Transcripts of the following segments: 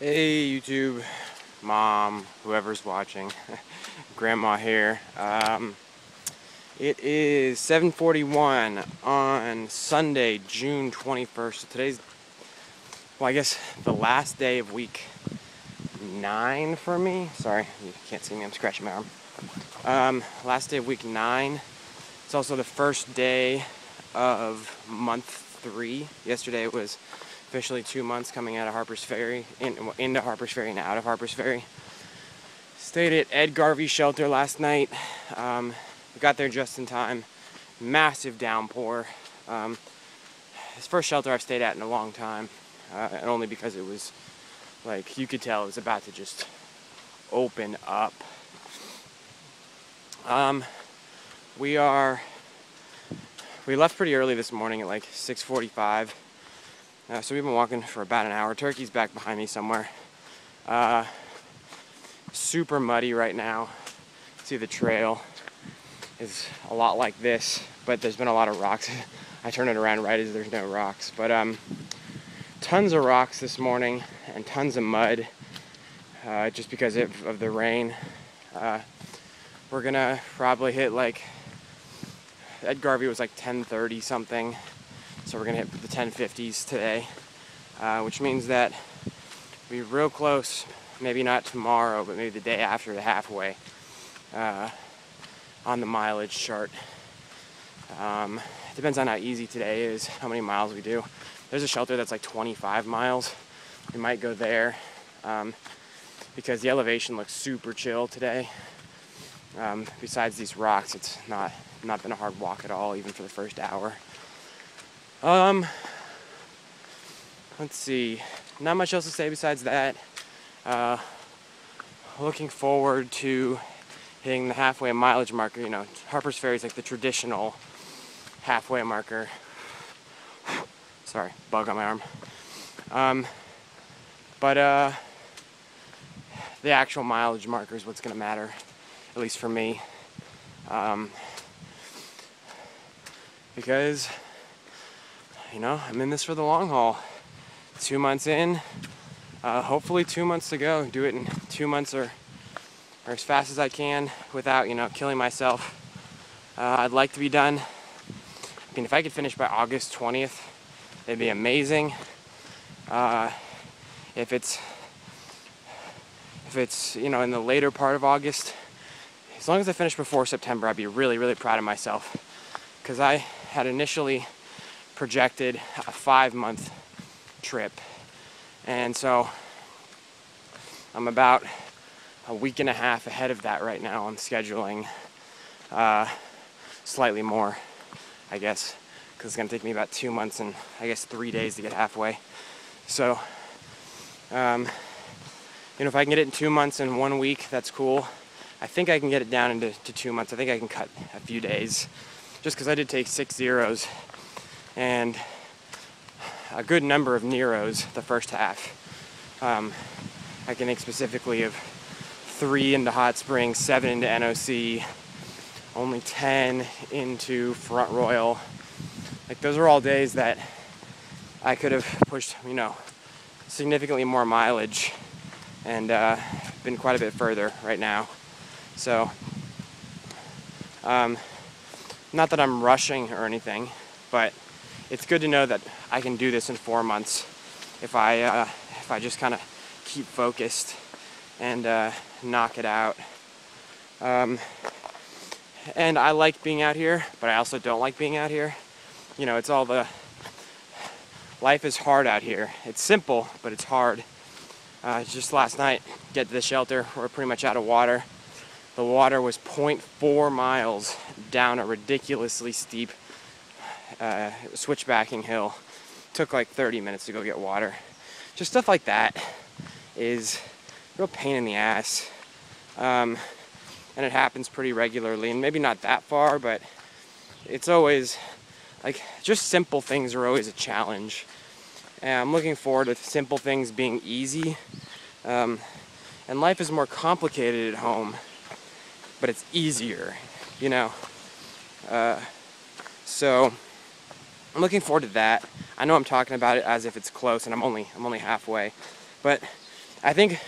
Hey YouTube, Mom, whoever's watching, Grandma here. It is 7:41 on Sunday, June 21st. So today's, well, I guess the last day of week 9 for me. Sorry, you can't see me, I'm scratching my arm. Last day of week 9. It's also the first day of month 3. Yesterday it was officially 2 months coming out of Harper's Ferry, into Harper's Ferry and out of Harper's Ferry. Stayed at Ed Garvey shelter last night. We got there just in time. Massive downpour. It's the first shelter I've stayed at in a long time, and only because it was, like, you could tell it was about to just open up. We left pretty early this morning at like 6:45. So we've been walking for about an hour. Turkey's back behind me somewhere. Super muddy right now. See, the trail is a lot like this, but there's been a lot of rocks. I turn it around right as there's no rocks. But tons of rocks this morning and tons of mud, just because of the rain. We're gonna probably hit, like, Ed Garvey was like 10:30 something. So we're gonna hit the 1050s today, which means that we're real close, maybe not tomorrow, but maybe the day after the halfway on the mileage chart. It depends on how easy today is, how many miles we do. There's a shelter that's like 25 miles. We might go there because the elevation looks super chill today. Besides these rocks, it's not been a hard walk at all, even for the first hour. Let's see. Not much else to say besides that. Looking forward to hitting the halfway mileage marker. You know, Harper's Ferry is like the traditional halfway marker. Sorry, bug on my arm. But the actual mileage marker is what's going to matter, at least for me. Because, you know, I'm in this for the long haul. 2 months in, hopefully 2 months to go. Do it in 2 months or as fast as I can without, you know, killing myself. I'd like to be done. I mean, if I could finish by August 20th, it'd be amazing. If it's, you know, in the later part of August, as long as I finish before September, I'd be really, really proud of myself. Because I had initially projected a 5-month trip, and so I'm about a week and a half ahead of that right now on scheduling. Slightly more, I guess, because it's going to take me about 2 months and I guess 3 days to get halfway. So, you know, if I can get it in 2 months and 1 week, that's cool. I think I can get it down into 2 months. I think I can cut a few days, just because I did take 6 zeros and a good number of Neros the first half. I can think specifically of 3 into Hot Springs, 7 into NOC, only 10 into Front Royal. Like, those are all days that I could have pushed, you know, significantly more mileage and been quite a bit further right now. So, not that I'm rushing or anything, but it's good to know that I can do this in 4 months if I just kind of keep focused and knock it out. And I like being out here, but I also don't like being out here. You know, it's all life is hard out here. It's simple, but it's hard. Just last night, get to the shelter, we're pretty much out of water. The water was 0.4 miles down a ridiculously steep switchbacking hill. Took like 30 minutes to go get water. Just stuff like that is a real pain in the ass. And it happens pretty regularly, and maybe not that far, but it's always, like, just simple things are always a challenge. And I'm looking forward to simple things being easy. And life is more complicated at home, but it's easier, you know. So I'm looking forward to that. I know I'm talking about it as if it's close, and I'm only halfway, but I think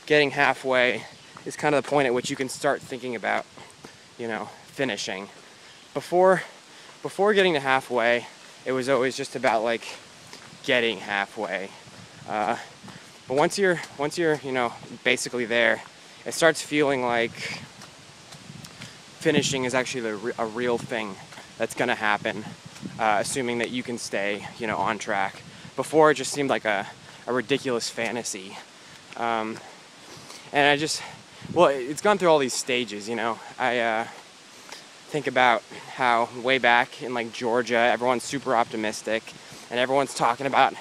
getting halfway is kind of the point at which you can start thinking about, finishing. Before getting to halfway, it was always just about like getting halfway. But once you're basically there, it starts feeling like finishing is actually a real thing that's gonna happen, assuming that you can stay, on track. Before, it just seemed like a ridiculous fantasy. And it's gone through all these stages, I think about how way back in like Georgia, everyone's super optimistic and everyone's talking about,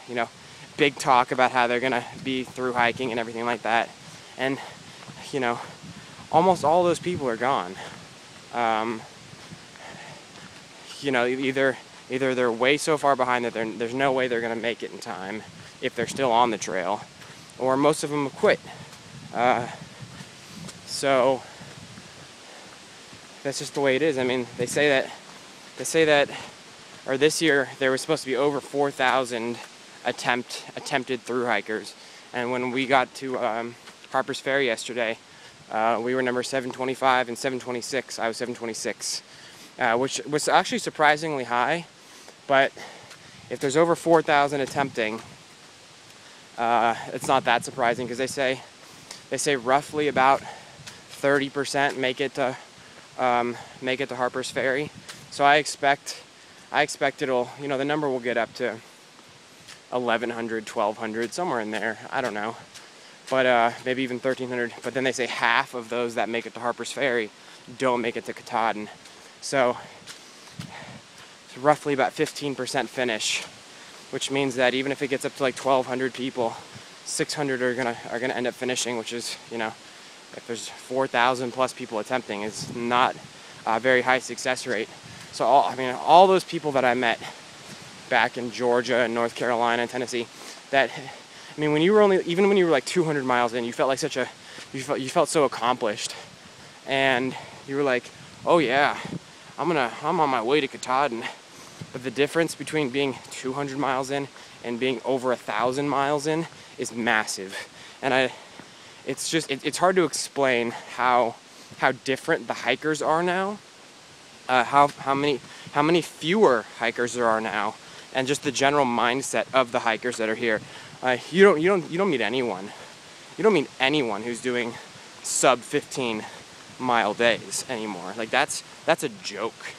big talk about how they're gonna be through hiking and everything like that. And, almost all those people are gone. Either they're way so far behind that there's no way they're gonna make it in time if they're still on the trail, or most of them have quit. So that's just the way it is. I mean, they say that, or this year there was supposed to be over 4,000 attempted through hikers, and when we got to Harper's Ferry yesterday, we were number 725 and 726. I was 726, which was actually surprisingly high. But if there's over 4,000 attempting, it's not that surprising, because they say roughly about 30% make it to Harper's Ferry. So I expect it'll, the number will get up to 1,100, 1,200, somewhere in there. I don't know, but maybe even 1,300. But then they say half of those that make it to Harper's Ferry don't make it to Katahdin. So it's roughly about 15% finish, which means that even if it gets up to like 1,200 people, 600 are gonna end up finishing, which is, if there's 4,000 plus people attempting, is not a very high success rate. So all those people that I met back in Georgia and North Carolina and Tennessee, when you were like 200 miles in, you felt like you felt so accomplished, and you were like, oh yeah, I'm on my way to Katahdin. But the difference between being 200 miles in and being over 1,000 miles in is massive. And it's hard to explain how different the hikers are now, how many fewer hikers there are now, and just the general mindset of the hikers that are here. You don't meet anyone. You don't meet anyone who's doing sub 15 mile days anymore. Like that's a joke.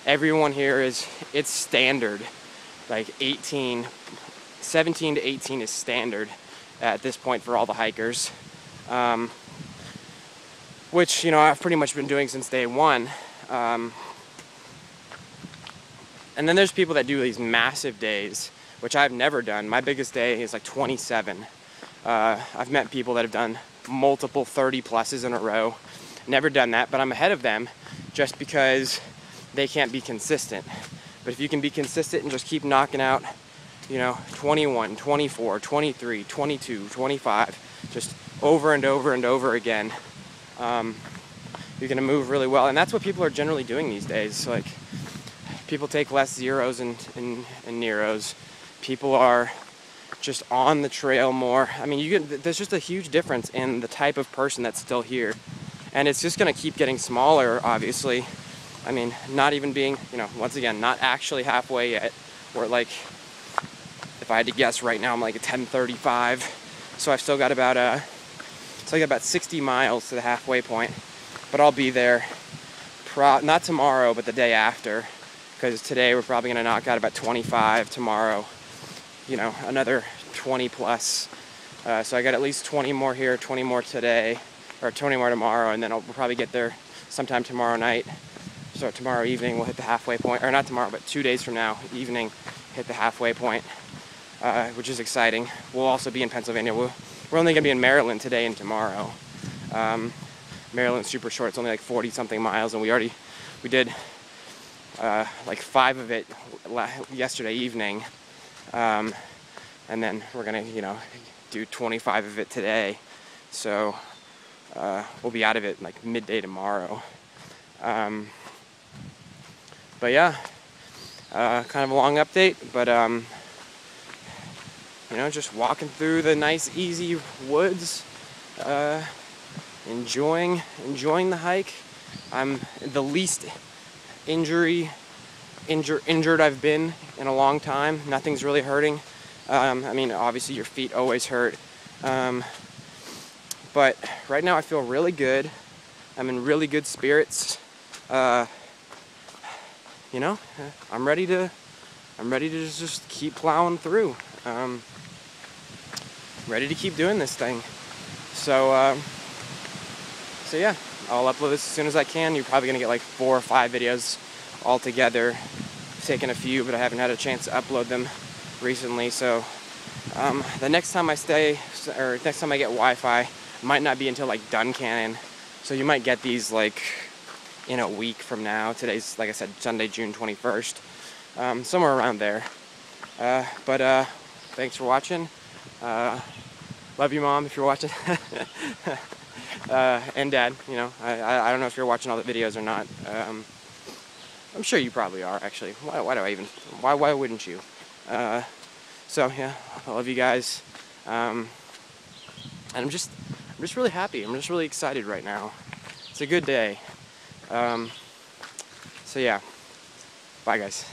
Everyone here it's standard. Like 17 to 18 is standard at this point for all the hikers, which I've pretty much been doing since day one. And then there's people that do these massive days, which I've never done. My biggest day is like 27. I've met people that have done multiple 30 pluses in a row. Never done that, but I'm ahead of them just because they can't be consistent. But if you can be consistent and just keep knocking out, 21, 24, 23, 22, 25, just over and over and over again, you're gonna move really well. And that's what people are generally doing these days. Like, people take less zeros and Neros. People are just on the trail more. I mean, there's just a huge difference in the type of person that's still here. And it's just gonna keep getting smaller, obviously. I mean, not even being, once again, not actually halfway yet. We're like, if I had to guess right now, I'm like a 10:35. So I've still got about 60 miles to the halfway point. But I'll be there, not tomorrow, but the day after. Because today we're probably gonna knock out about 25. Tomorrow, another 20 plus. So I got at least 20 more here, 20 more today, or 20 more tomorrow, and then we'll probably get there sometime tomorrow night. So tomorrow evening we'll hit the halfway point, or not tomorrow, but 2 days from now, evening, hit the halfway point, which is exciting. We'll also be in Pennsylvania. We're only gonna be in Maryland today and tomorrow. Maryland's super short. It's only like 40 something miles, and we did like 5 of it yesterday evening, and then we're gonna do 25 of it today. So we'll be out of it like midday tomorrow. But yeah, kind of a long update, but You know, just walking through the nice, easy woods, enjoying the hike. I'm the least injured I've been in a long time. Nothing's really hurting. I mean, obviously your feet always hurt. But right now I feel really good. I'm in really good spirits. You know, I'm ready to just keep plowing through. Ready to keep doing this thing. So yeah, I'll upload this as soon as I can. You're probably gonna get like 4 or 5 videos all together. I've taken a few, but I haven't had a chance to upload them recently. So the next time I next time I get Wi-Fi might not be until like Duncannon. So you might get these like in a week from now. Today's, like I said, Sunday, June 21st. Somewhere around there. But thanks for watching. Love you, Mom, if you're watching. And Dad, you know, I don't know if you're watching all the videos or not. I'm sure you probably are, actually. Why wouldn't you? So yeah, I love you guys. And I'm just really happy. I'm just really excited right now. It's a good day. So yeah, bye guys.